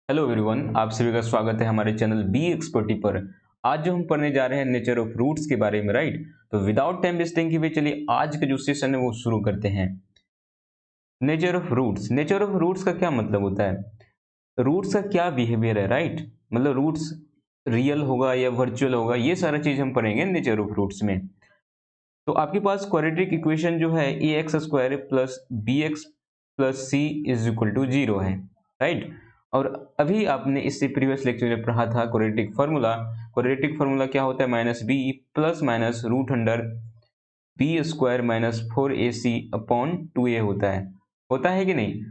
Hello everyone, आप सभी का स्वागत है हमारे चैनल बी एक्सपर्टी पर। आज जो हम पढ़ने जा रहे हैं नेचर ऑफ रूट्स के बारे में, राइट। तो विदाउट टाइम वेस्टिंग के चलिए आज का जो सेशन है वो शुरू करते हैं। Nature of roots. Nature of roots का क्या मतलब होता है, रूट्स का क्या बिहेवियर है, राइट। मतलब रूट्स रियल होगा या वर्चुअल होगा, ये सारा चीज हम पढ़ेंगे नेचर ऑफ रूट्स में। तो आपके पास क्वाड्रेटिक इक्वेशन जो है a x square plus b x plus c is equal to 0 है, राइट। और अभी आपने इससे प्रीवियस लेक्चर में पढ़ा था क्वाड्रेटिक फार्मूला। क्वाड्रेटिक फार्मूला क्या होता है, minus b plus minus root under b square minus 4ac upon 2a होता है कि नहीं,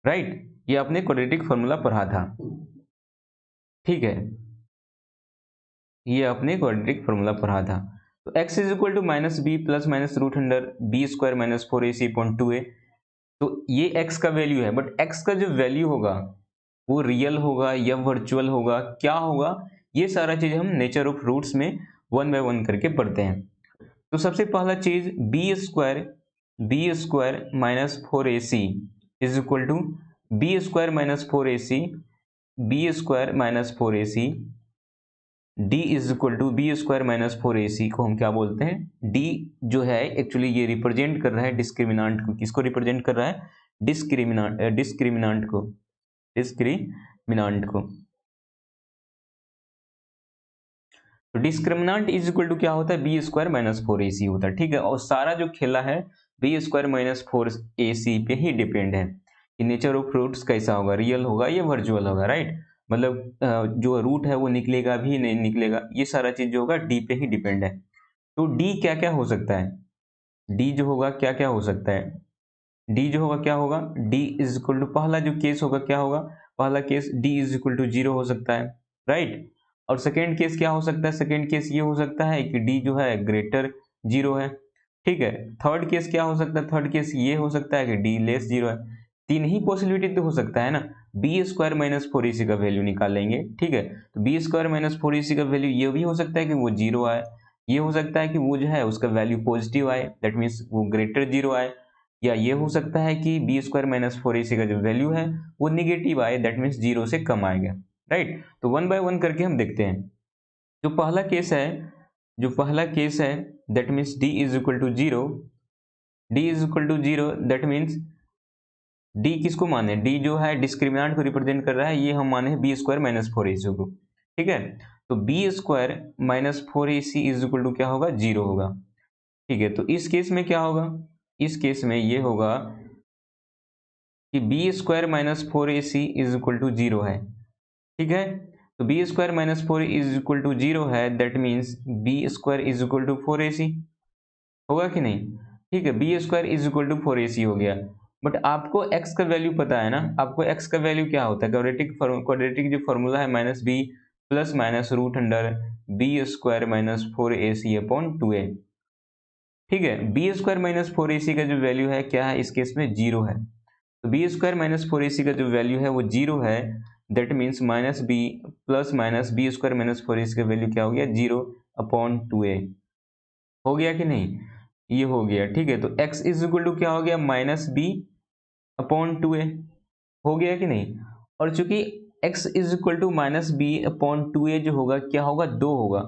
राइट। ये आपने क्वाड्रेटिक फार्मूला पढ़ा था, ठीक है। ये आपने क्वाड्रेटिक फार्मूला पढ़ा था। तो x is equal to minus b plus minus root under b square minus 4ac upon 2a। तो ये x का वैल्यू है, बट x का जो वैल्यू होगा वो रियल होगा या वर्चुअल होगा, क्या होगा, ये सारा चीज हम नेचर ऑफ रूट्स में वन बाय वन करके पढ़ते हैं। तो सबसे पहला चीज b square minus 4ac is equal to b square minus 4ac, b square minus 4ac, d is equal to b square minus 4ac को हम क्या बोलते हैं, d जो है एक्चुअली ये रिप्रेजेंट कर रहा है डिस्क्रिमिनांट को। किसको रिप्रेजेंट कर रहा है, डिस्क्रिमिनांट को। तो डिस्क्रिमिनांट इज इक्वल टू क्या होता है, बी स्क्वायर माइनस 4ac होता है, ठीक है। और सारा जो खेला है बी स्क्वायर माइनस 4ac पे ही डिपेंड है कि नेचर ऑफ रूट्स कैसा होगा, रियल होगा या वर्चुअल होगा, राइट। मतलब जो रूट है वो निकलेगा भी नहीं निकलेगा, ये सारा चीज जो होगा डी पे ही डिपेंड है। तो डी क्या क्या हो सकता है, डी जो होगा क्या क्या हो सकता है, डी जो होगा क्या होगा, डी इज इक्वल टू पहला जो केस होगा क्या होगा, पहला case d is equal to 0 हो सकता है, राइट। और सेकेंड केस क्या हो सकता है, सेकेंड केस ये हो सकता है कि डी जो है ग्रेटर 0 है, ठीक है। थर्ड केस क्या हो सकता है, थर्ड केस ये हो सकता है कि डी लेस 0 है। तीन ही पॉसिबिलिटी तो हो सकता है ना। बी स्क्वायर माइनस 4ac का वैल्यू निकालेंगे, ठीक है। तो बी स्क्वायर माइनस 4ac का वैल्यू ये भी हो सकता है कि वो 0 आए, ये हो सकता है कि वो जो है उसका वैल्यू पॉजिटिव आए, दैट मीन्स वो ग्रेटर 0 आए, या ये हो सकता है कि बी स्क्वायर माइनस 4ac का जो वैल्यू है वो निगेटिव आए, दैट मीन्स 0 से कम आएगा, राइट। तो वन बाय वन करके हम देखते हैं। जो पहला केस है that means d is equal to 0, d is equal to 0 that means d किसको माने, डी जो है डिस्क्रिमिनेंट को रिप्रेजेंट कर रहा है, ये हम माने बी स्क्वायर माइनस 4ac को, ठीक है। तो b square minus 4ac is equal to क्या होगा, 0 होगा, ठीक है। तो इस केस में क्या होगा, इस केस में ये होगा कि b square minus 4ac is equal to 0 है, ठीक है। तो b square minus 4 is equal to 0 है, that means b square is equal to 4ac होगा कि नहीं, ठीक है। B square is equal to 4ac हो गया। बट आपको x का वैल्यू पता है ना, आपको x का वैल्यू क्या होता है, क्वाड्रेटिक जो फॉर्मूला है minus b plus minus root under b square minus 4ac upon 2a, ठीक है। बी स्क्वायर माइनस 4ac का जो वैल्यू है क्या है, इस केस में 0 है। तो बी स्क्वायर माइनस 4ac का जो वैल्यू है वो 0 है, that means minus b plus minus B square minus 4ac का वैल्यू क्या हो गया, 0 अपॉन 2a हो गया कि नहीं, ये हो गया, ठीक है। तो x इज इक्वल टू क्या हो गया, माइनस बी अपॉन 2a हो गया कि नहीं। और चूंकि x is equal to minus B upon 2a जो होगा क्या होगा, 2 होगा।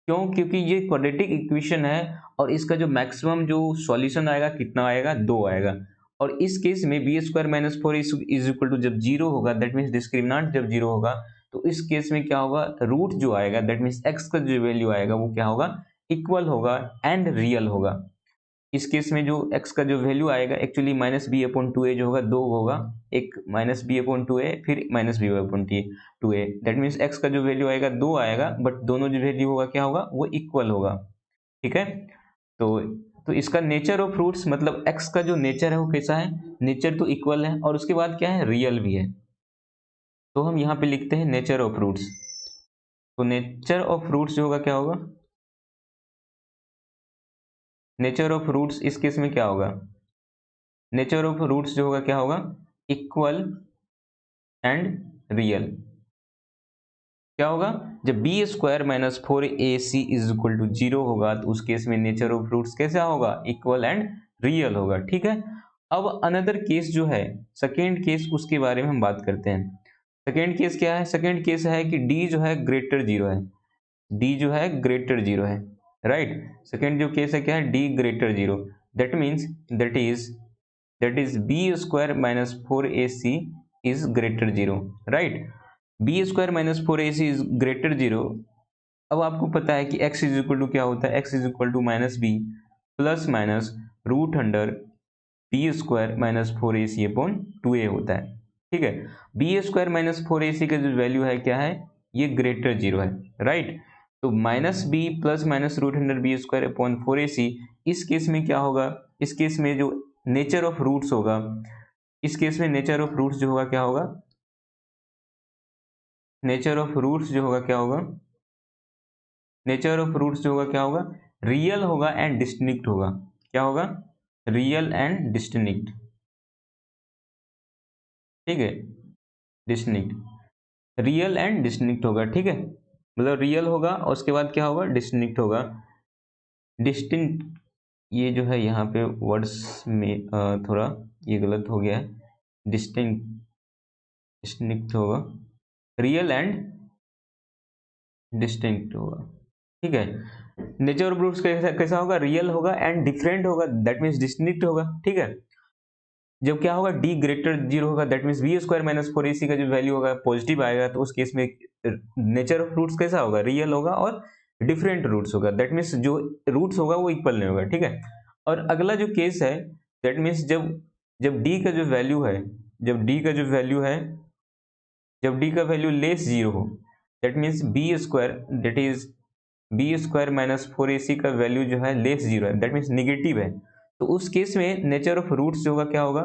क्यों, क्योंकि ये क्वाड्रेटिक इक्वेशन है और इसका जो मैक्सिमम जो सॉल्यूशन आएगा कितना आएगा, 2 आएगा। और इस केस में b square minus 4 is equal to जब 0 होगा, दैट मीन्स डिस्क्रिमिनेंट जब 0 होगा, तो इस केस में क्या होगा, रूट जो आएगा दैट मीन्स x का जो वैल्यू आएगा वो क्या होगा, इक्वल होगा एंड रियल होगा। इस केस में जो x का जो वैल्यू आएगा actually minus B upon 2a जो होगा 2 होगा, एक माइनस बी अपॉन 2a फिर minus B upon 2a, that means x का जो वैल्यू आएगा 2 आएगा, बट दोनों जो वैल्यू होगा क्या होगा, वो इक्वल होगा, ठीक है। तो तो इसका नेचर ऑफ रूट्स मतलब x का जो नेचर है वो कैसा है, नेचर तो इक्वल है और उसके बाद क्या है, रियल भी है। तो हम यहाँ पे लिखते हैं नेचर ऑफ रूट्स। तो नेचर ऑफ रूट्स जो होगा क्या होगा, नेचर ऑफ रूट्स इस केस में क्या होगा, नेचर ऑफ रूट्स जो होगा क्या होगा, इक्वल एंड रियल। क्या होगा, जब b square minus 4ac is equal to 0 होगा तो उस केस में नेचर ऑफ रूट्स कैसा होगा, इक्वल एंड रियल होगा, ठीक है। अब अनदर केस जो है सेकेंड केस, उसके बारे में हम बात करते हैं। सेकेंड केस क्या है? सेकेंड केस है कि डी जो है ग्रेटर जीरो है, डी जो है ग्रेटर जीरो है, राइट। सेकेंड जो केस है क्या है? D greater zero. That means that is b square minus four a c is greater zero, right. B square minus four a c is greater zero. अब आपको पता है कि x इज इक्वल टू क्या होता है? x is equal to minus b plus minus root under b square minus four a c upon two a होता है, ठीक है। B square minus four a c का जो वैल्यू है क्या है? ये ग्रेटर जीरो है, राइट। तो minus b plus minus root under b square upon four a c, इस केस में क्या होगा? इस केस में जो नेचर ऑफ रूट्स होगा, इस केस में नेचर ऑफ रूट्स जो होगा क्या होगा? नेचर ऑफ रूट्स जो होगा क्या होगा? नेचर ऑफ रूट्स जो होगा क्या होगा? रियल होगा एंड डिस्टिंक्ट होगा। क्या होगा? रियल एंड डिस्टिंक्ट, ठीक है। डिस्टिंक्ट, रियल एंड डिस्टिंक्ट होगा, ठीक है। मतलब रियल होगा और उसके बाद क्या होगा? डिस्टिंक्ट होगा। डिस्टिंक्ट, ये जो है यहाँ पे वर्ड्स में थोड़ा ये गलत हो गया है। डिस्टिंक्ट, डिस्टिंक्ट होगा, रियल एंड डिस्टिंक्ट होगा, ठीक है। नेचर ऑफ रूट्स कैसा कैसा होगा? रियल होगा एंड डिफरेंट होगा, दैट मीन्स डिस्टिंक्ट होगा, ठीक है। जब क्या होगा? डी ग्रेटर जीरो होगा, that means b square minus four a c का जो वैल्यू होगा पॉजिटिव आएगा, तो उस केस में नेचर ऑफ रूट्स कैसा होगा? रियल होगा और डिफरेंट रूट्स होगा, दैट मीन्स जो रूट्स होगा वो इक्वल नहीं होगा, ठीक है। और अगला जो केस है, दैट मीन्स जब जब डी का जो वैल्यू है, जब डी का जो वैल्यू है, जब डी का वैल्यू लेस जीरो हो, that means b square, that is b square minus four a c का वैल्यू जो है लेस जीरो है, दैट मीन्स निगेटिव है। तो उस केस में नेचर ऑफ रूट्स जो होगा क्या होगा?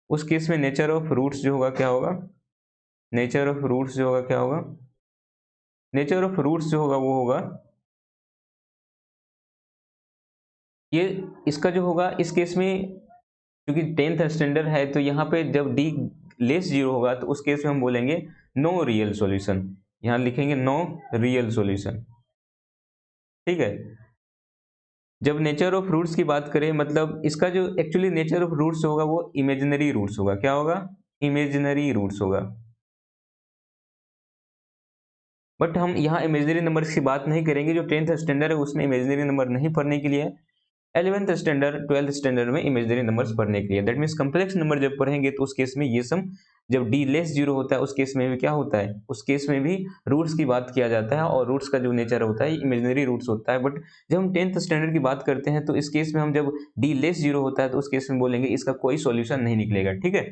उस केस में नेचर ऑफ रूट्स जो होगा क्या होगा? नेचर ऑफ रूट्स जो होगा क्या होगा? नेचर ऑफ रूट्स जो होगा वो होगा ये, इसका जो होगा इस केस में, क्योंकि टेंथ स्टैंडर्ड है तो यहाँ पे जब डी लेस जीरो होगा तो उस केस में हम बोलेंगे नो रियल सॉल्यूशन, यहाँ लिखेंगे नो रियल सॉल्यूशन, ठीक है। जब नेचर ऑफ रूट्स की बात करें, मतलब इसका जो एक्चुअली नेचर ऑफ रूट्स होगा वो इमेजिनरी रूट्स होगा। क्या होगा? इमेजिनरी रूट्स होगा। बट हम यहाँ इमेजिनरी नंबर्स की बात नहीं करेंगे, जो टेंथ स्टैंडर्ड है उसमें इमेजिनरी नंबर नहीं पढ़ने के लिए, 11th स्टैंडर्ड 12th स्टैंडर्ड में इमेजिनरी नंबर्स पढ़ने के लिए। दैट मीन्स कम्प्लेक्स नंबर जब पढ़ेंगे तो उस केस में ये सम, जब डी लेस जीरो होता है उस केस में भी क्या होता है? उस केस में भी रूट्स की बात किया जाता है और रूट्स का जो नेचर होता है इमेजिनरी रूट्स होता है। बट जब हम 10th स्टैंडर्ड की बात करते हैं तो इस केस में हम जब डी लेस जीरो होता है तो उस केस में बोलेंगे इसका कोई सॉल्यूशन नहीं निकलेगा, ठीक है।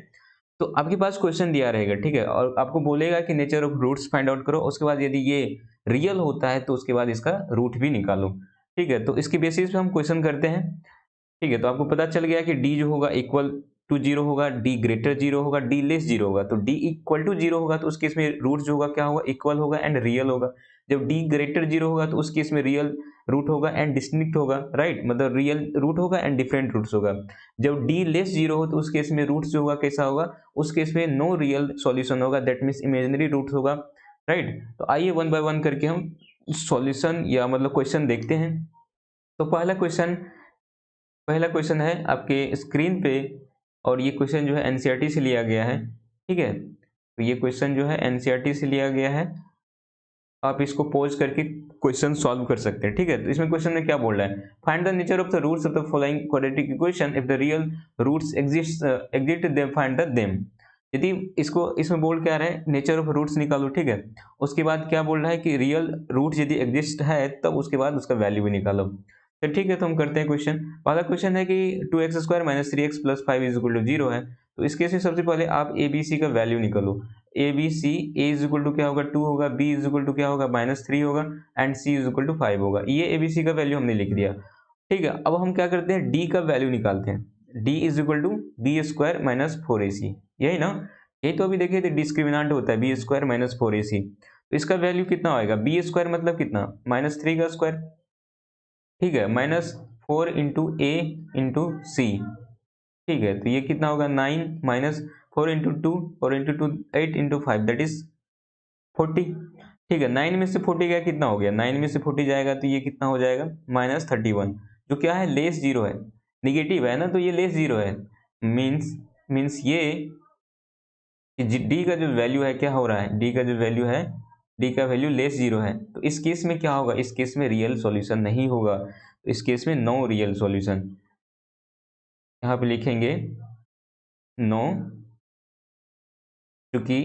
तो आपके पास क्वेश्चन दिया रहेगा, ठीक है, और आपको बोलेगा कि nature of roots find out करो, उसके बाद यदि ये रियल होता है तो उसके बाद इसका रूट भी निकालो, ठीक है। तो इसकी बेसिस पे हम क्वेश्चन करते हैं, ठीक है। तो आपको पता चल गया कि डी जो होगा इक्वल टू जीरो होगा, डी ग्रेटर जीरो होगा, डी लेस जीरो होगा। तो डी इक्वल टू जीरो होगा तो उस केस में रूट जो होगा क्या होगा? इक्वल होगा एंड रियल होगा। जब डी ग्रेटर जीरो होगा तो उस केस में रियल रूट होगा एंड डिस्टिंक्ट होगा, राइट, मतलब रियल रूट होगा एंड डिफरेंट रूट्स होगा। जब डी लेस जीरो हो तो उस केस में रूट्स जो होगा कैसा होगा? उस केस में नो रियल सॉल्यूशन होगा, दैट मीन्स इमेजिनरी रूट्स होगा, राइट। तो आइए वन बाय वन करके हम सॉल्यूशन या मतलब क्वेश्चन देखते हैं। तो पहला क्वेश्चन है आपके स्क्रीन पे, और ये क्वेश्चन जो है एनसीईआरटी से लिया गया है, ठीक है। तो ये क्वेश्चन जो है एनसीईआरटी से लिया गया है, आप इसको पॉज करके क्वेश्चन सॉल्व कर सकते हैं, ठीक है। तो इसमें क्वेश्चन में क्या बोल रहा है? Find the nature of the roots of the following quadratic equation if the real roots exist them find the them. यदि इसको इसमें बोल क्या रहा है? नेचर ऑफ रूट्स निकालो, ठीक है। उसके बाद क्या बोल रहा है कि रियल रूट यदि एग्जिस्ट है तब उसके बाद उसका वैल्यू भी निकालो। तो ठीक है, तो हम करते हैं क्वेश्चन। पहला क्वेश्चन है कि two x square minus three x plus five is equal to zero है। तो इस केस में सबसे पहले आप ए बी सी का वैल्यू निकालो। A B C, A is equal to क्या होगा? 2 होगा, बी इज इक्वल टू क्या होगा? -3 होगा and c is equal to 5 होगा। ये ए बी सी का वैल्यू हमने लिख दिया, ठीक है। अब हम क्या करते हैं? डी का वैल्यू निकालते हैं। D is equal to b square minus four a c, यही ना? यही तो अभी देखिए तो डिस्क्रिमिनेंट होता है b square minus four a सी। तो इसका वैल्यू कितना आएगा? बी स्क्वायर मतलब कितना? -3 का स्क्वायर, ठीक है, -4 इंटू ए इंटू सी, ठीक है। तो ये कितना होगा? 9 माइनस 4 इंटू टू, और into two 8 into 5 that is 40, ठीक है। 9 में से 40 का कितना हो गया? 9 में से 40 जाएगा तो ये कितना हो जाएगा? -31, जो क्या है? लेस जीरो है, निगेटिव है ना, तो ये लेस जीरो है। मीन्स ये कि डी का जो वैल्यू है क्या हो रहा है, डी का जो वैल्यू है, डी का वैल्यू लेस जीरो है, तो इस केस में क्या होगा, इस केस में रियल सॉल्यूशन नहीं होगा, तो इस केस में नो रियल सॉल्यूशन। यहाँ पे लिखेंगे नो, क्योंकि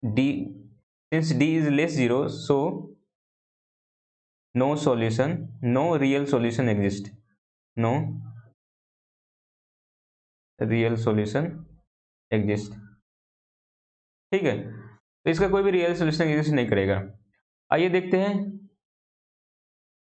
d, since d is less zero, so no solution, no real solution exist, no real solution exist. ठीक है, तो इसका कोई भी रियल सॉल्यूशन एग्जिस्ट नहीं करेगा। आइए देखते हैं,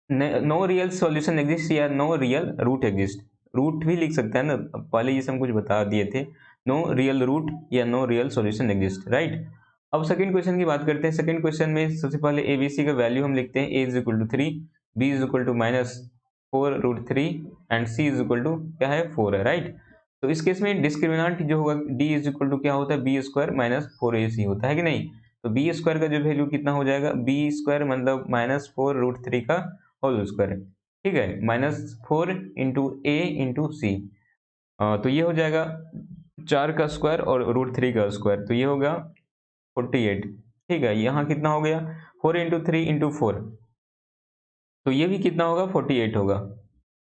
नो रियल सॉल्यूशन एग्जिस्ट या no real root exist. Root भी लिख सकते हैं ना, पहले ये हम कुछ बता दिए थे, नो रियल रूट या no real solution exist, right. अब सेकंड क्वेश्चन की बात करते हैं। सेकंड क्वेश्चन में सबसे पहले एबीसी का वैल्यू हम लिखते हैं, a is equal to 3, b is equal to -4√3 and c is equal to क्या है 4 है, राइट। तो इस केस में डिस्क्रिमिनेंट जो होगा डी इज इक्वल टू क्या होता है, बी स्क्वायर माइनस 4ac होता है कि नहीं। तो बी स्क्वायर का जो वैल्यू कितना हो जाएगा, बी स्क्वायर मतलब -4√3 का होल स्क्वायर, ठीक है, -4 इंटू ए इंटू सी, तो ये हो जाएगा 4 का स्क्वायर और √3 का स्क्वायर, तो ये होगा 48। ठीक है, यहाँ कितना हो गया, 4 इंटू 3 इंटू 4, तो ये भी कितना होगा 48 होगा।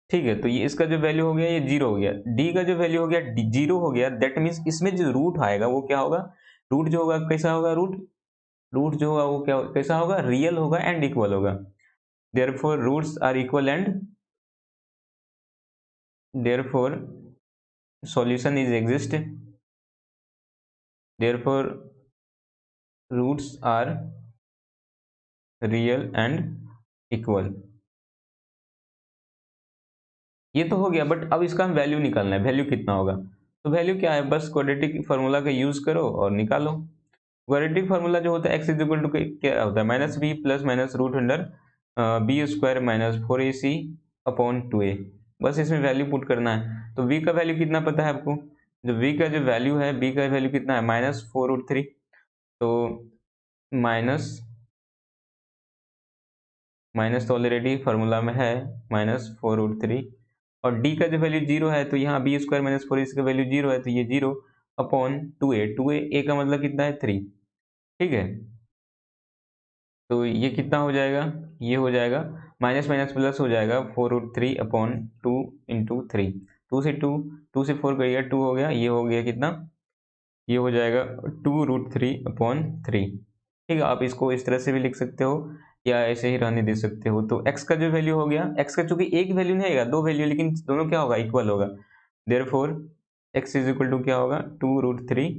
ठीक है, तो ये इसका जो वैल्यू हो गया ये 0 हो गया, डी का जो वैल्यू हो गया 0 हो गया, दैट मीन्स इसमें जो रूट आएगा वो क्या होगा, रूट जो होगा कैसा होगा, रूट रूट जो होगा वो क्या कैसा होगा, रियल होगा एंड इक्वल होगा। therefore roots are equal and therefore solution is exist, therefore roots are real and equal। ये तो हो गया, बट अब इसका हम वैल्यू निकालना है, वैल्यू कितना होगा। तो वैल्यू क्या है, बस क्वाड्रेटिक फार्मूला का यूज करो और निकालो। क्वाड्रेटिक फार्मूला जो होता है x इज इक्वल टू क्या होता है, -b plus minus root under b square -4ac upon 2a। बस इसमें वैल्यू पुट करना है। तो v का वैल्यू कितना पता है आपको, जो v का जो वैल्यू है, b का वैल्यू कितना है -4√3, तो माइनस माइनस तो ऑलरेडी फार्मूला में है -4√3, और d का जो वैल्यू 0 है, तो यहाँ बी स्क्वायर माइनस 4 इसका वैल्यू 0 है, तो ये 0 अपॉन 2a, a का मतलब कितना है 3। ठीक है, तो ये कितना हो जाएगा, ये हो जाएगा माइनस माइनस प्लस हो जाएगा 4√3 अपॉन 2 इंटू 3, 2 से 4 करिएगा 2 हो गया, ये हो गया कितना, ये हो जाएगा 2√3 अपॉन 3। ठीक है, आप इसको इस तरह से भी लिख सकते हो या ऐसे ही रहने दे सकते हो। तो x का जो वैल्यू हो गया, x का चूंकि एक वैल्यू नहीं आएगा, दो वैल्यू, लेकिन दोनों क्या होगा, इक्वल होगा। Therefore x is equal to क्या होगा, 2√3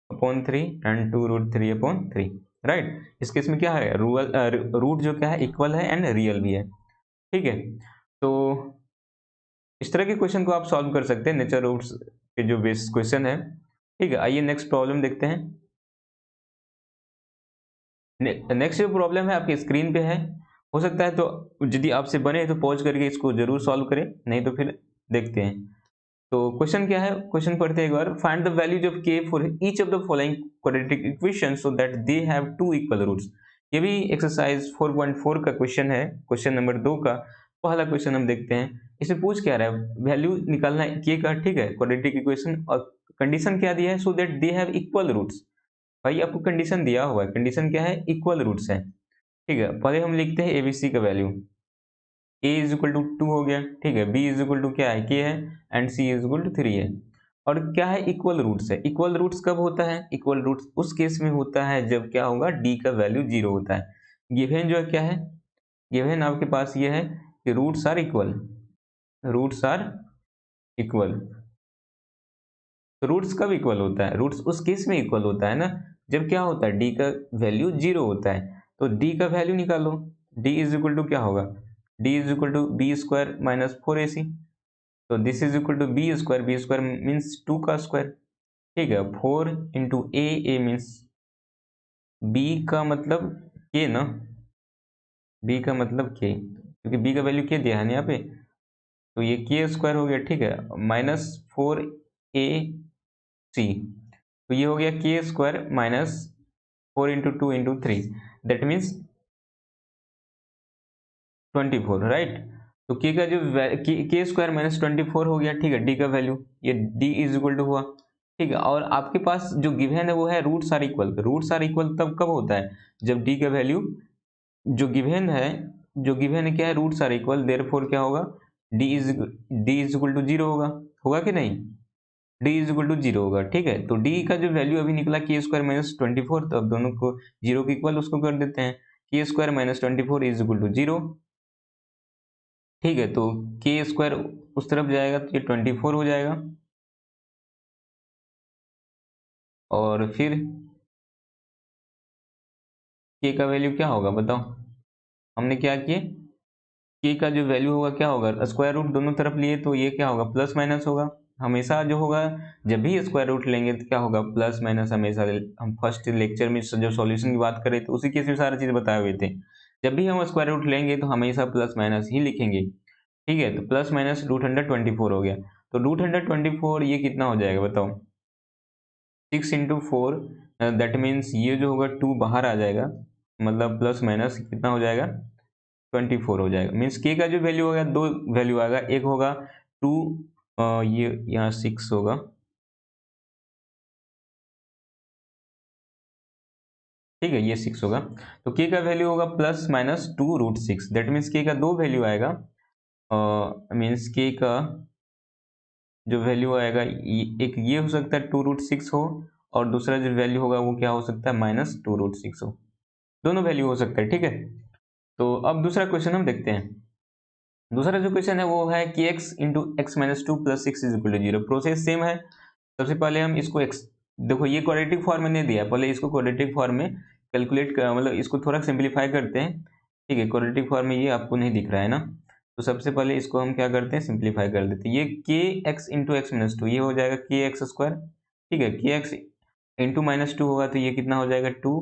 अपॉन 3 एंड 2√3 अपॉन 3, राइट। इस केस में क्या है, रूट जो क्या है इक्वल है एंड रियल भी है। ठीक है, तो इस तरह के क्वेश्चन को आप सॉल्व कर सकते हैं, नेचर रूट्स के जो बेसिस क्वेश्चन है। ठीक है, आइए नेक्स्ट प्रॉब्लम देखते हैं। नेक्स्ट जो प्रॉब्लम है आपकी स्क्रीन पे है, हो सकता है तो यदि आपसे बने तो पॉज करके इसको जरूर सॉल्व करें, नहीं तो फिर देखते हैं। तो क्वेश्चन क्या है, क्वेश्चन पढ़ते हैं एक बार। Find the values of k for each of the following quadratic equation so that they have two equal roots. ये भी एक्सरसाइज 4.4 का क्वेश्चन है, क्वेश्चन नंबर 2 का पहला क्वेश्चन हम देखते हैं। इसमें पूछ क्या रहा है, वैल्यू निकालना है k का, ठीक है, क्वाड्रेटिक इक्वेशन, और कंडीशन क्या दिया है, so that they have equal roots. भाई आपको कंडीशन दिया हुआ है, कंडीशन क्या है, इक्वल रूट्स है। ठीक है, पहले हम लिखते हैं एबीसी का value, a is equal to 2 हो गया, ठीक है, b इज इक्वल टू क्या है, k है, and c is equal to 3 है। और क्या है, इक्वल रूट्स है। इक्वल रूट्स कब होता है, इक्वल रूट्स उस केस में होता है जब क्या होगा, d का वैल्यू 0 होता है। गिवन जो है क्या है, गिवन आपके पास ये है कि roots are equal, roots are equal. तो रूट्स कब इक्वल होता है, रूट्स उस केस में इक्वल होता है ना, जब क्या होता है, डी का वैल्यू 0 होता है। तो डी का वैल्यू निकालो, डी इज इक्वल टू क्या होगा, d is equal to b square minus 4ac, तो this is equal to b square means 2 का स्क्वायर, ठीक है, 4 इंटू ए मीन्स बी का मतलब के ना, बी का मतलब के, क्योंकि बी का वैल्यू के दिया है ना यहाँ पे, तो ये के स्क्वायर हो गया, ठीक है, -4ac, तो ये हो गया के square minus 4 into 2 into 3, that means 24, right. तो के का जो के स्क्वायर माइनस 24 हो गया, ठीक है, डी का वैल्यू, ये डी इज इक्वल टू हुआ, ठीक है, और आपके पास जो गिवन है वो है roots are equal. Roots are equal तब कब होता है, जब डी का वैल्यू जो गिवन है, जो गिवन है क्या है, रूट्स आर इक्वल, देयरफॉर क्या होगा, d is equal to zero होगा। होगा कि नहीं, d is equal to zero होगा। ठीक है, तो डी का जो वैल्यू अभी निकला के स्क्वायर माइनस 24, तो अब दोनों को जीरो के इक्वल उसको कर देते हैं। K square minus 24 is equal to zero. ठीक है, तो के स्क्वायर उस तरफ जाएगा तो ये 24 हो जाएगा, और फिर के का वैल्यू क्या होगा बताओ। हमने क्या किए, के का जो वैल्यू होगा क्या होगा, स्क्वायर रूट दोनों तरफ लिए तो ये क्या होगा, प्लस माइनस होगा। हमेशा जो होगा, जब भी स्क्वायर रूट लेंगे तो क्या होगा, प्लस माइनस हमेशा। हम फर्स्ट लेक्चर में जो सॉल्यूशन की बात करें तो उसी केस में सारी चीज बताए हुए थे। जब भी हम स्क्वायर रूट लेंगे तो हमेशा प्लस माइनस ही लिखेंगे। ठीक है, तो प्लस माइनस √124 हो गया। तो √124 ये कितना हो जाएगा बताओ, 6 × 4, दैट मीन्स ये जो होगा 2 बाहर आ जाएगा, मतलब प्लस माइनस कितना हो जाएगा, 24 हो जाएगा। मीन्स के का जो वैल्यू होगा, दो वैल्यू आएगा, एक होगा 2, ये यहाँ 6 होगा। ठीक है, ये 6 होगा, तो के का वैल्यू होगा प्लस माइनस 2√6, दैट मीन्स के का दो वैल्यू आएगा। मीन्स के का जो वैल्यू आएगा, एक ये हो सकता है 2√6 हो, और दूसरा जो वैल्यू होगा वो क्या हो सकता है, -2√6 हो। दोनों वैल्यू हो सकता है। ठीक है, तो अब दूसरा क्वेश्चन हम देखते हैं। दूसरा जो क्वेश्चन है वो है कि x into x minus two plus six is equal to zero. Process same है। सबसे पहले हम इसको x, देखो ये क्वाड्रेटिक फॉर्म में नहीं दिया, पहले इसको क्वाड्रेटिक फॉर्म में कैलकुलेट कर, मतलब इसको थोड़ा सिंप्लीफाई करते हैं। ठीक है, क्वाड्रेटिक फॉर्म में ये आपको नहीं दिख रहा है ना, तो सबसे पहले इसको हम क्या करते हैं, सिंप्लीफाई कर देते हैं। ये के x into x minus to, ये हो जाएगा के एक्स स्क्वायर। ठीक है, के एक्स इंटू माइनस टू होगा तो ये कितना हो जाएगा, 2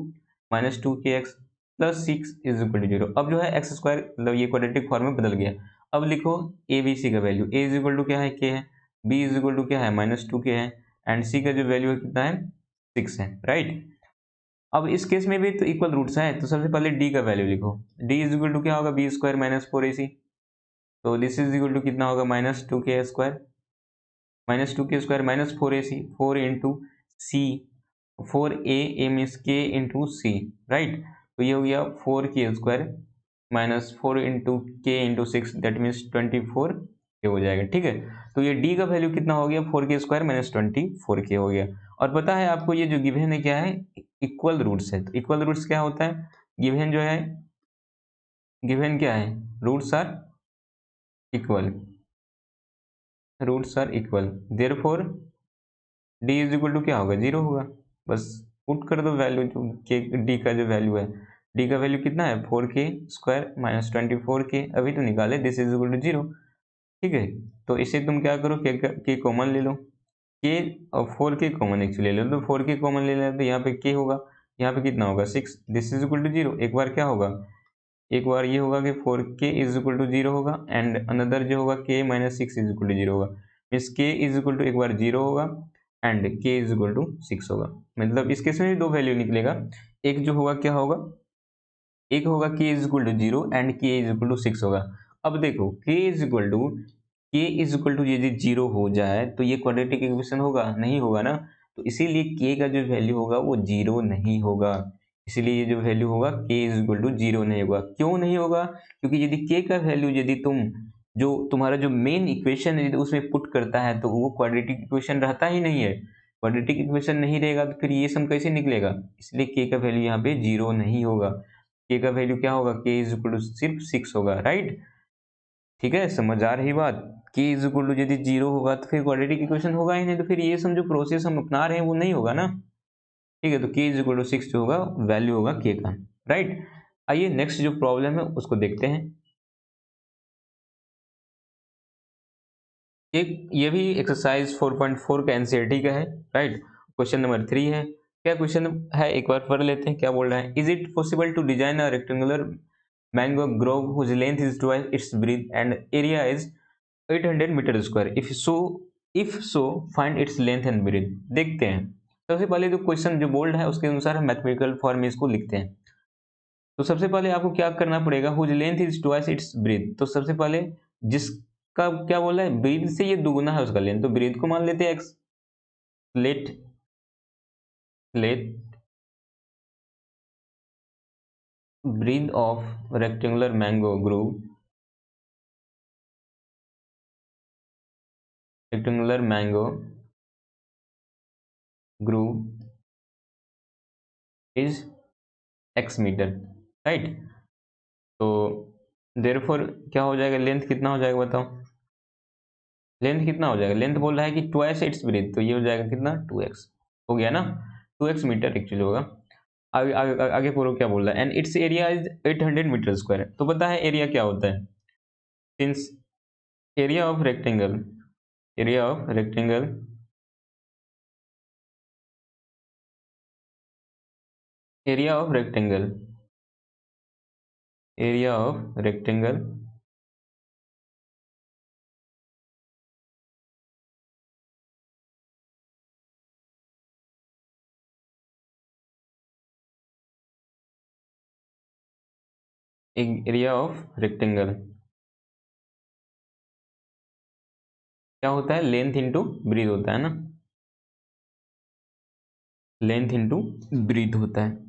minus two k x plus six is equal to zero. अब जो है एक्स स्क्वायर, मतलब ये क्वाड्रेटिक फॉर्म में बदल गया। अब लिखो ए बी सी का value, a is equal to क्या है, के है, बी इज इक्वल टू क्या है, -2 के है, एंड सी का जो वैल्यू है कितना है, 6 है, राइट। अब इस केस में भी तो इक्वल रूट्स हैं, तो सबसे पहले डी का वैल्यू लिखो। डी इज इक्वल टू क्या होगा, बी स्क्वायर माइनस 4ac, तो दिस इज इक्वल टू कितना होगा, -2 के स्क्वायर, -2 के स्क्वायर माइनस 4ac, 4 इंटू सी, 4a मीन्स के इंटू सी, राइट। तो ये हो गया 4 के स्क्वायर माइनस 4 इंटू के इंटू 6, दैट मीन्स 24 के हो जाएगा। ठीक है, तो ये डी का वैल्यू कितना हो गया, 4 के स्क्वायर माइनस 24 के हो गया। और पता है आपको ये जो गिवन है क्या है, इक्वल रूट्स है। तो इक्वल रूट्स क्या होता है, गिवन जो है, गिवन क्या है, roots are equal, roots are equal, therefore d is equal to क्या होगा, जीरो होगा। बस पुट कर दो वैल्यू, जो के डी का जो वैल्यू है, डी का वैल्यू कितना है, 4 के स्क्वायर माइनस 24 के, अभी तो निकाले, this is equal to zero. ठीक है, तो इसे तुम क्या करो, के कॉमन ले लो, के और 4 के कॉमन एक्चुअली ले लो, तो 4 के कॉमन ले लेते, तो यहाँ पे के होगा, यहाँ पे कितना होगा, 6, this is equal to zero. एक बार क्या होगा, एक बार ये होगा कि 4 k is equal to zero होगा, एंड अनदर जो होगा k minus 6 is equal to zero होगा। Means k is equal to एक बार जीरो होगा, and k is equal to 6 होगा। मतलब इस केस में भी दो वैल्यू निकलेगा, एक जो होगा क्या होगा, एक होगा k is equal to zero and k is equal to 6 होगा। अब देखो के इज इक्वल टू यदि जीरो हो जाए तो ये क्वाड्रेटिक इक्वेशन होगा, नहीं होगा ना, तो इसीलिए के का जो वैल्यू होगा वो जीरो नहीं होगा। इसीलिए ये जो वैल्यू होगा k is equal to zero नहीं होगा। क्यों नहीं होगा, क्योंकि यदि के का वैल्यू, यदि तुम जो तुम्हारा जो मेन इक्वेशन है यदि उसमें पुट करता है तो वो क्वाड्रेटिक इक्वेशन रहता ही नहीं है। क्वाड्रेटिक इक्वेशन नहीं रहेगा तो फिर ये सम कैसे निकलेगा, इसलिए के का वैल्यू यहाँ पे जीरो नहीं होगा। के का वैल्यू क्या होगा, के इज इक्वल टू सिर्फ 6 होगा, राइट। ठीक है, समझ आ रही बात। के इज इक्वल टू यदि जीरो होगा तो फिर क्वाड्रेटिक इक्वेशन होगा ही नहीं, तो फिर ये सम जो प्रोसेस हम अपना रहे हैं वो नहीं होगा ना। ठीक है, तो के इज इक्वल टू 6 जो होगा वैल्यू होगा के का, राइट। आइए नेक्स्ट जो प्रॉब्लम है उसको देखते हैं। एक ये भी एक्सरसाइज 4.4 का एनसीईआरटी का है, राइट। क्वेश्चन नंबर 3 है। क्या क्वेश्चन है, एक बार पढ़ लेते हैं क्या बोल रहा है। Is it possible to design a rectangular mango grove whose length is twice its breadth and area is 800 metre square, if so find its length and breadth। देखते हैं, सबसे पहले जो क्वेश्चन जो बोल्ड है उसके अनुसार हम मैथमेटिकल फॉर्म में इसको लिखते हैं। तो सबसे पहले आपको क्या करना पड़ेगा, whose length is twice its breadth, तो सबसे पहले जिसका क्या बोला है, ब्रीथ से ये दुगुना है उसका लेंथ, तो ब्रीथ को मान लेते हैं x। let breadth of rectangular mango groove is x metre, right. तो देयरफॉर क्या हो जाएगा, लेंथ कितना हो जाएगा बताओ, लेंथ कितना हो जाएगा, लेंथ बोल रहा है कि ट्वाइस इट्स ब्रेथ, तो ये हो जाएगा कितना 2x हो गया ना, 2x मीटर एक्चुअली होगा। आगे आगे आगे पूरा क्या बोल रहा है, and its area is 800 metre square. तो पता है एरिया क्या होता है, since area of rectangle area of rectangle area of rectangle area of rectangle area of rectangle क्या होता है, लेंथ इंटू ब्रीथ होता है ना, लेंथ इंटू ब्रीथ होता है।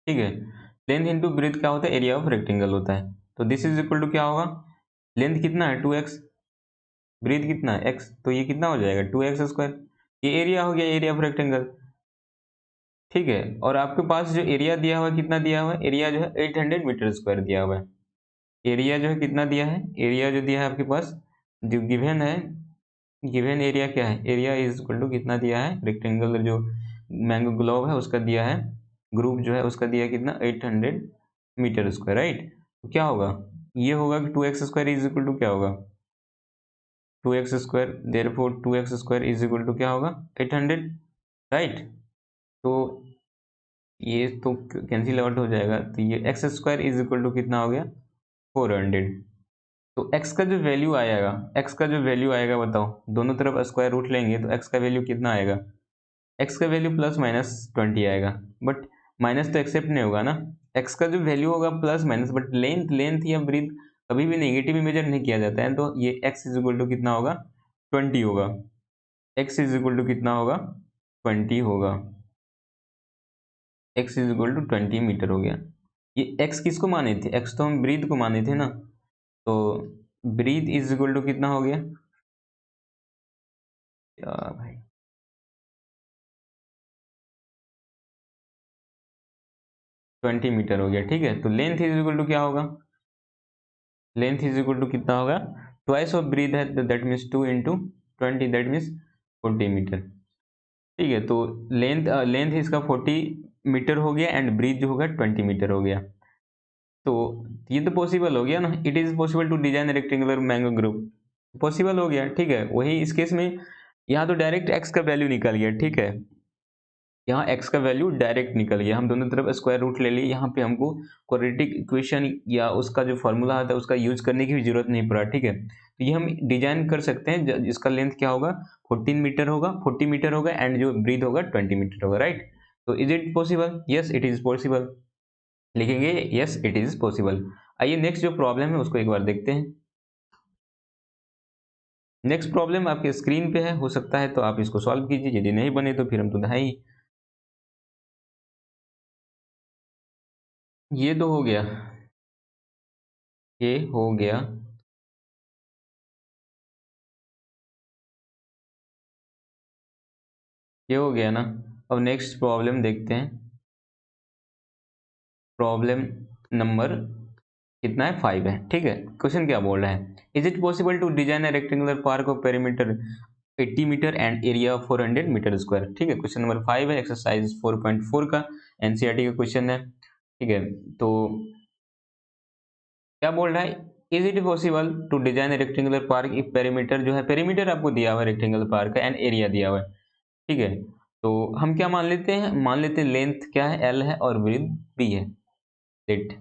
ठीक है, लेंथ इंटू ब्रीथ क्या होता है, एरिया ऑफ रेक्टेंगल होता है। तो दिस इज इक्वल टू क्या होगा, लेंथ कितना है 2x, ब्रीथ कितना है x, तो ये कितना हो जाएगा 2x स्क्वायर, ये एरिया हो गया, एरिया ऑफ रेक्टेंगल। ठीक है, और आपके पास जो एरिया दिया हुआ है कितना दिया हुआ है, एरिया जो है 800 मीटर स्क्वायर दिया हुआ है। एरिया जो है कितना दिया है, एरिया जो दिया है आपके पास, जो गिवन है, गिवन एरिया क्या है, एरिया इज इक्वल टू कितना दिया है, रेक्टेंगल जो मैंगो ग्लोब है उसका दिया है, ग्रुप जो है उसका दिया है कितना 800 मीटर स्क्वायर, राइट। तो क्या होगा, ये होगा कि 2x square is equal to क्या होगा, 2x square, therefore 2x square is equal to क्या होगा 800, राइट। तो ये तो कैंसिल आउट हो जाएगा, तो ये x square is equal to कितना हो गया 400। तो x का जो वैल्यू आएगा, x का जो वैल्यू आएगा बताओ, दोनों तरफ स्क्वायर रूट लेंगे तो x का वैल्यू कितना आएगा, x का वैल्यू प्लस माइनस 20 आएगा, बट माइनस तो एक्सेप्ट नहीं होगा ना, x का जो वैल्यू होगा plus minus, but length length या ब्रीथ कभी भी नेगेटिव मेजर नहीं किया जाता है, तो ये x इज इक्वल टू कितना होगा 20 होगा, x इज इक्वल टू कितना होगा 20 होगा, x is equal to 20 metre हो गया। ये x किसको माने थे, x तो हम ब्रीथ को माने थे ना, तो ब्रीथ इज इक्वल टू कितना हो गया, भाई 20 मीटर हो गया। ठीक है, तो लेंथ इज इक्वल टू क्या होगा, लेंथ इज इक्वल टू कितना होगा, ट्वाइस ऑफ ब्रीथ है तो that means 2 into 20, that means 40 metre. ठीक है, तो लेंथ लेंथ इसका 40 मीटर हो गया एंड ब्रीथ जो होगा 20 मीटर हो गया। तो ये तो पॉसिबल हो गया ना, it is possible to design rectangular mango group, possible हो गया। ठीक है, वही इस केस में यहाँ तो डायरेक्ट एक्स का वैल्यू निकल गया। ठीक है, यहाँ x का वैल्यू डायरेक्ट निकल गया, हम दोनों तरफ स्क्वायर रूट ले लिए, यहाँ पे हमको क्वाड्रेटिक इक्वेशन या उसका जो फॉर्मूला आता है उसका यूज करने की भी जरूरत नहीं पड़ा। ठीक है, तो ये हम डिजाइन कर सकते हैं, जिसका लेंथ क्या होगा 14 मीटर होगा, 40 मीटर होगा एंड जो ब्रीथ होगा 20 मीटर होगा, राइट। तो is it possible, yes it is possible, लिखेंगे यस इट इज पॉसिबल। आइए नेक्स्ट जो प्रॉब्लम है उसको एक बार देखते हैं। नेक्स्ट प्रॉब्लम आपके स्क्रीन पे है, हो सकता है तो आप इसको सॉल्व कीजिए, यदि नहीं बने तो फिर हम तो नहीं, ये तो हो गया, ये हो गया, ये हो गया ना। अब नेक्स्ट प्रॉब्लम देखते हैं, प्रॉब्लम नंबर कितना है 5 है। ठीक है, क्वेश्चन क्या बोल रहा है, is it possible to design a rectangular park of perimeter 80 metre and area 400 metre square. ठीक है, क्वेश्चन नंबर 5 है, एक्सरसाइज 4.4 का एनसीईआरटी का क्वेश्चन है। ठीक है, तो क्या बोल रहा है, is it possible to design rectangular park if perimeter जो है, पेरीमीटर आपको दिया हुआ है रेक्टेंगुलर पार्क का एंड एरिया दिया हुआ है। ठीक है, तो हम क्या मान लेते हैं, मान लेते हैं लेंथ क्या है L है और ब्रीथ B है, let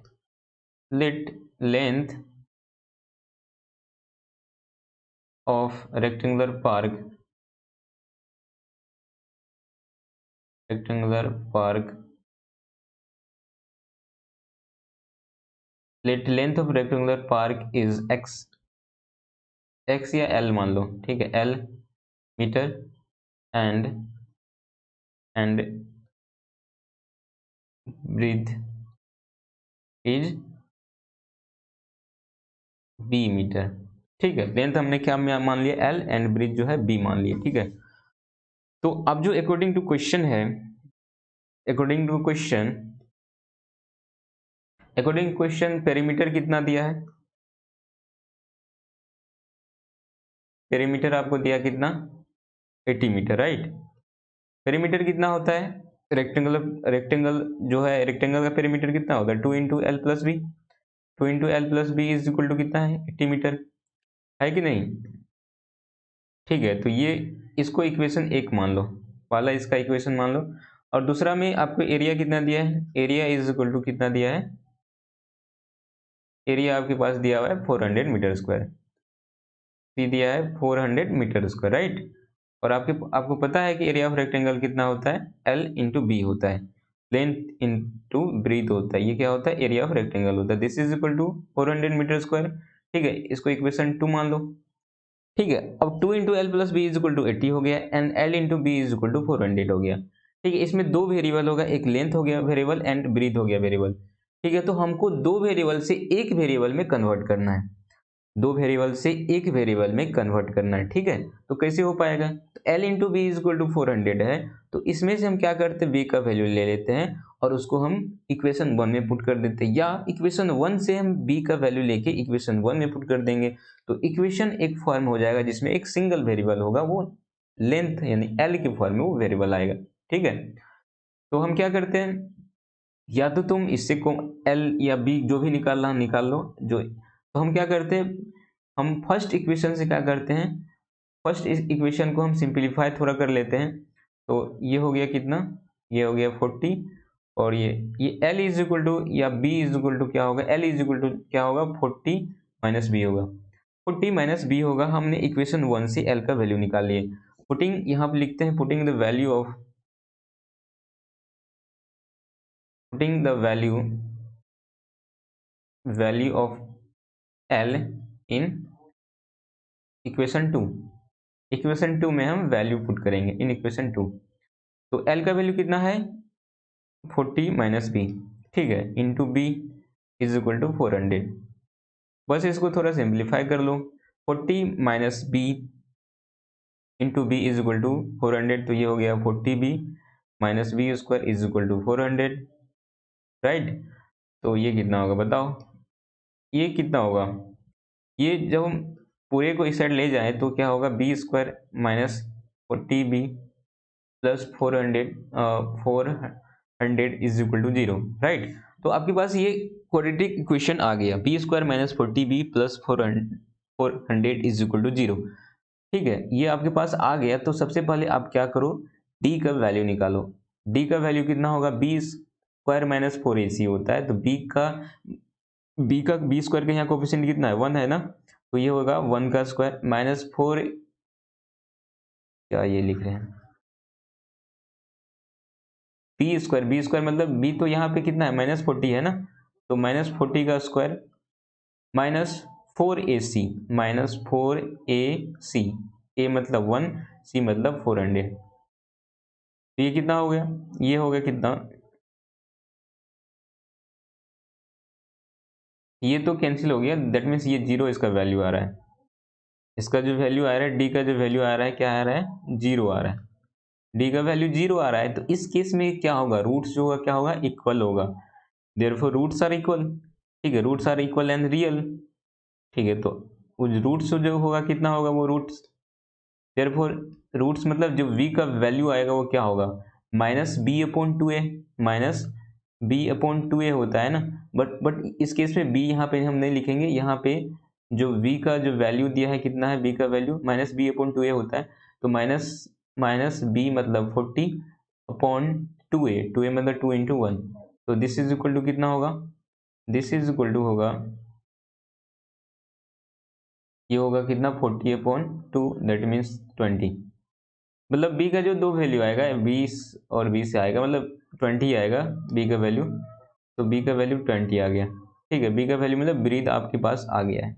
let length of rectangular park let length of rectangular park is x, x या l मान लो, ठीक है, l metre and breadth is b metre, ठीक है। लेंथ हमने क्या मान लिया, l, एंड ब्रीथ जो है b मान लिया, ठीक है। तो अब जो अकॉर्डिंग टू क्वेश्चन है, अकॉर्डिंग टू क्वेश्चन पेरीमीटर कितना दिया है, पेरीमीटर आपको दिया कितना, 80 मीटर, राइट। पेरीमीटर कितना होता है, रेक्टेंगल जो है, रेक्टेंगल का पेरीमीटर कितना होता है, 2 into L plus B, 2 into L plus B is equal to कितना है, 80 मीटर, है कि नहीं, ठीक है। तो ये इसको इक्वेशन 1 मान लो, वाला इसका इक्वेशन मान लो। और दूसरा में आपको एरिया कितना दिया है, एरिया इज इक्वल टू कितना दिया है, एरिया आपके पास दिया हुआ है 400 मीटर स्क्वायर, दिया है 400 मीटर स्क्वायर, राइट। और आपको पता है कि एरिया ऑफ रेक्टेंगल कितना होता है, L इंटू बी होता है, लेंथ इंटू ब्रीथ होता है, ये क्या होता है, एरिया ऑफ रेक्टेंगल होता है। This is equal to 400 metre square, ठीक है। इसको इक्वेशन 2 मान लो, ठीक है। अब 2 into L plus B is equal to 80 हो गया, and L into B is equal to 400 हो गया, ठीक है। इसमें दो वेरिएबल होगा, एक लेंथ हो गया वेरिएबल एंड ब्रीथ हो गया वेरिएबल, ठीक है। तो हमको दो वेरिएबल से एक वेरिएबल में कन्वर्ट करना है, दो वेरिएबल से एक वेरिएबल में कन्वर्ट करना है, ठीक है। तो कैसे हो पाएगा, तो L into B is equal to 400 है, तो इसमें से हम क्या करते हैं, b का वैल्यू ले लेते हैं और उसको हम इक्वेशन 1 में पुट कर देते हैं, या इक्वेशन 1 से हम b का वैल्यू लेके इक्वेशन 1 में पुट कर देंगे। तो इक्वेशन एक फॉर्म हो जाएगा जिसमें एक सिंगल वेरिएबल होगा, वो लेंथ यानी L के फॉर्म में वो वेरिएबल आएगा, ठीक है। तो हम क्या करते हैं, या तो तुम इससे को L या B जो भी निकालना निकाल लो, जो तो हम क्या करते हैं, हम फर्स्ट इक्वेशन से क्या करते हैं, फर्स्ट इस इक्वेशन को हम सिंपलीफाई थोड़ा कर लेते हैं। तो ये हो गया कितना, ये हो गया 40, और ये L इज इक्वल टू या B इज इक्वल टू क्या होगा, L इज इक्वल टू क्या होगा, 40 माइनस बी होगा, 40 माइनस बी होगा। हमने इक्वेशन 1 से L का वैल्यू निकाल लिए, पुटिंग यहाँ पे लिखते हैं, putting the value of L in equation 2, equation 2 में हम वैल्यू पुट करेंगे इन इक्वेशन 2। तो L का वैल्यू कितना है, 40 माइनस बी, ठीक है, into B is equal to 400। बस इसको थोड़ा सिंप्लीफाई कर लो, 40 minus B into B is equal to 400, तो ये हो गया 40b minus B square is equal to 400, right. तो ये कितना होगा बताओ, ये कितना होगा, ये जब हम पूरे को इस साइड ले जाएं तो क्या होगा, B square minus 40b plus 400 is equal to 0, right. तो आपके पास ये क्वाड्रेटिक इक्वेशन आ गया, B square minus 40b plus 400 is equal to 0, ठीक है। ये आपके पास आ गया, तो सबसे पहले आप क्या करो, d का वैल्यू निकालो। d का वैल्यू कितना होगा, बी स्क्वायर माइनस 4ac होता है, तो b स्क्वायर का यहाँ कोफिशिएंट कितना है, 1 है ना, तो ये होगा 1 का स्क्वायर माइनस 4, क्या ये लिख रहे हैं, बी स्क्वायर मतलब बी तो यहाँ पे कितना है, माइनस 40 है ना, तो माइनस 40 का square minus 4ac, minus 4ac, a मतलब 1, c मतलब 400, तो ये कितना हो गया, ये हो गया कितना, ये तो कैंसिल हो गया, दैट मीन्स ये 0 इसका वैल्यू आ रहा है, इसका जो वैल्यू आ रहा है, डी का जो वैल्यू आ रहा है, क्या आ रहा है, 0 आ रहा है, डी का वैल्यू 0 आ रहा है। तो इस केस में क्या होगा, रूट्स जो होगा क्या होगा, इक्वल होगा, देयरफॉर रूट्स आर इक्वल, ठीक है, roots are equal and real, ठीक है। तो उस रूट्स जो होगा कितना होगा, वो रूट्स, देयरफॉर रूट्स मतलब जो v का वैल्यू आएगा वो क्या होगा, minus B upon 2a, minus B upon 2a होता है ना, बट इस केस में b यहाँ पे हम नहीं लिखेंगे, यहाँ पे जो v का जो वैल्यू दिया है कितना है, b का value minus B upon 2a होता है, तो माइनस b मतलब 40 अपॉन 2a मतलब 2 इंटू 1, तो दिस इज इक्वल टू कितना होगा, दिस इज इक्वल टू होगा, ये होगा कितना, 40 अपॉन 2, दैट मीन्स 20, मतलब b का जो दो वैल्यू आएगा 20 और 20 से आएगा, मतलब 20 आएगा b का वैल्यू, तो b का वैल्यू 20 आ गया, ठीक है। b का वैल्यू मतलब ब्रीथ आपके पास आ गया है।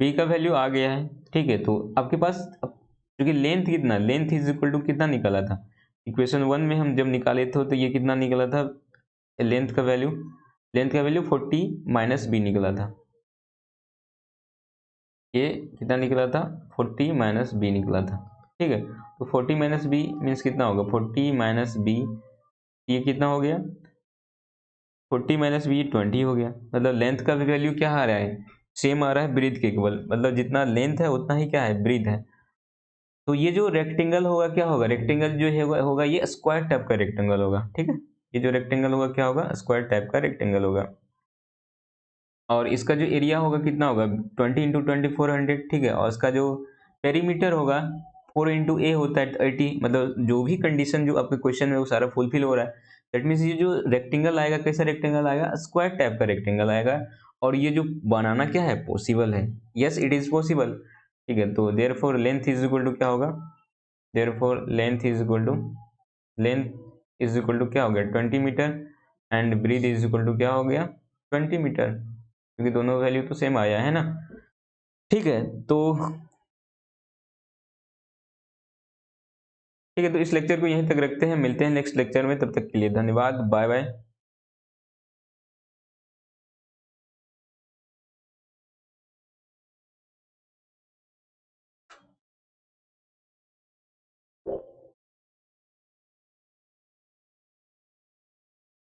बी का वैल्यू आ गया है, ठीक है। तो आपके पास क्योंकि लेंथ कितना, लेंथ इज इक्वल टू कितना निकला था इक्वेशन 1 में हम जब निकाले थे, तो ये कितना निकला था लेंथ का वैल्यू, 40 माइनस बी निकला था। ये कितना निकला था 40 माइनस बी निकला था, ठीक है। तो 40 माइनस बी मीन्स कितना होगा 40 माइनस बी, ये कितना हो गया 40 माइनस बी 20 हो गया। मतलब लेंथ का भी वैल्यू क्या आ रहा है, सेम आ रहा है ब्रीथ के इक्वल, मतलब जितना लेंथ है उतना ही क्या है ब्रीथ है। तो ये जो रेक्टेंगल होगा क्या होगा, रेक्टेंगल जो है होगा ये स्क्वायर टाइप का रेक्टेंगल होगा, ठीक है। ये जो रेक्टेंगल होगा क्या होगा, स्क्वायर टाइप का रेक्टेंगल होगा। और इसका जो एरिया होगा कितना होगा 20 इंटू 2400, ठीक है। और इसका जो पेरीमीटर होगा 4 इंटू ए होता है 80, मतलब जो भी कंडीशन जो आपके क्वेश्चन में वो सारा फुलफिल हो रहा है। दैट मीन्स ये जो रेक्टेंगल आएगा कैसा रेक्टेंगल आएगा, स्क्वायर टाइप का रेक्टेंगल आएगा। और ये जो बनाना क्या है पॉसिबल है, यस इट इज पॉसिबल, ठीक है। तो therefore length is equal to क्या होगा, therefore length is equal to, length is equal to क्या हो गया 20 metre and breadth is equal to क्या हो गया 20 मीटर, क्योंकि दोनों वैल्यू तो सेम आया है ना, ठीक है। तो ठीक है, तो इस लेक्चर को यहीं तक रखते हैं, मिलते हैं नेक्स्ट लेक्चर में, तब तक के लिए धन्यवाद, बाय बाय।